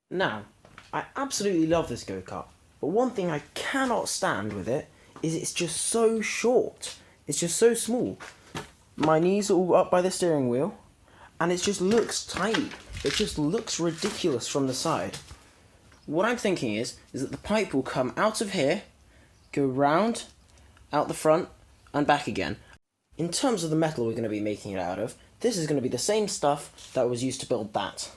Now, I absolutely love this go-kart, but one thing I cannot stand with it is it's just so short. It's just so small. My knees are all up by the steering wheel, and it just looks tiny. It just looks ridiculous from the side. What I'm thinking is that the pipe will come out of here, go round, out the front, and back again. In terms of the metal we're going to be making it out of, this is going to be the same stuff that was used to build that.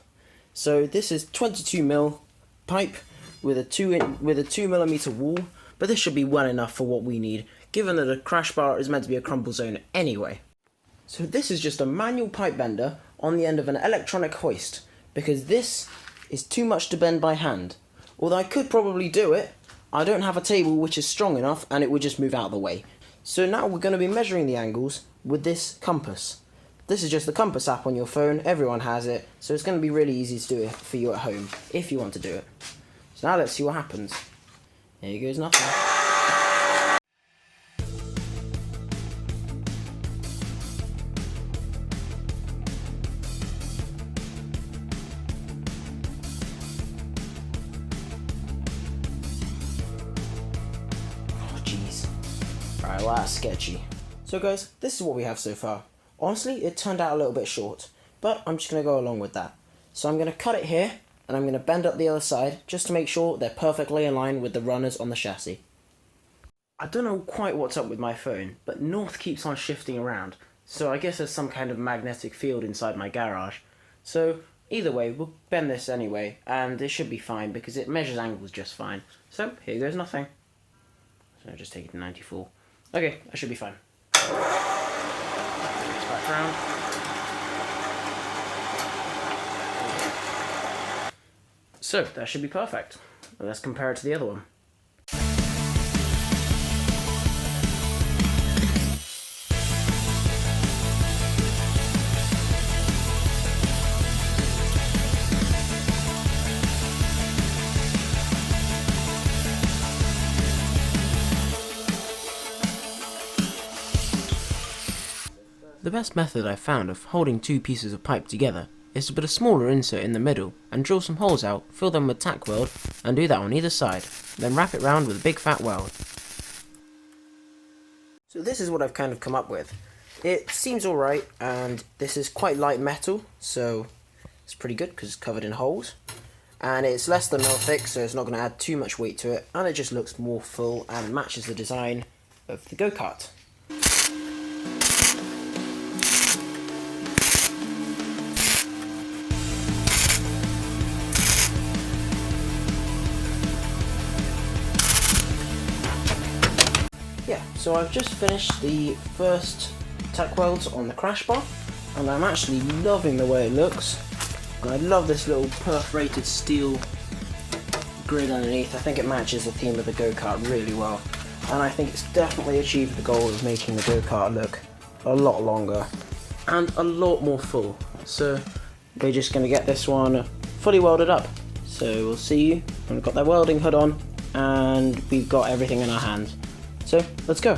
So this is 22mm pipe with a 2mm wall, but this should be well enough for what we need, given that a crash bar is meant to be a crumble zone anyway. So this is just a manual pipe bender on the end of an electronic hoist, because this is too much to bend by hand. Although I could probably do it, I don't have a table which is strong enough and it would just move out of the way. So now we're going to be measuring the angles with this compass. This is just the compass app on your phone, everyone has it, so it's going to be really easy to do it for you at home, if you want to do it. So now let's see what happens. There goes nothing. Oh jeez. Alright, well that's sketchy. So guys, this is what we have so far. Honestly, it turned out a little bit short, but I'm just going to go along with that. So I'm going to cut it here, and I'm going to bend up the other side, just to make sure they're perfectly in line with the runners on the chassis. I don't know quite what's up with my phone, but north keeps on shifting around, so I guess there's some kind of magnetic field inside my garage. So either way, we'll bend this anyway, and it should be fine, because it measures angles just fine. So here goes nothing. So I'll just take it to 94. Okay, I should be fine. Back round. So that should be perfect. Let's compare it to the other one. The best method I've found of holding two pieces of pipe together is to put a smaller insert in the middle and drill some holes out, fill them with tack weld, and do that on either side, then wrap it round with a big fat weld. So this is what I've kind of come up with. It seems alright, and this is quite light metal, so it's pretty good because it's covered in holes. And it's less than mil thick, so it's not going to add too much weight to it, and it just looks more full and matches the design of the go-kart. Yeah, so I've just finished the first tack welds on the crash bar, and I'm actually loving the way it looks. And I love this little perforated steel grid underneath. I think it matches the theme of the go-kart really well, and I think it's definitely achieved the goal of making the go-kart look a lot longer and a lot more full. So we're just going to get this one fully welded up. So we'll see you when we've got that welding hood on and we've got everything in our hands. So let's go.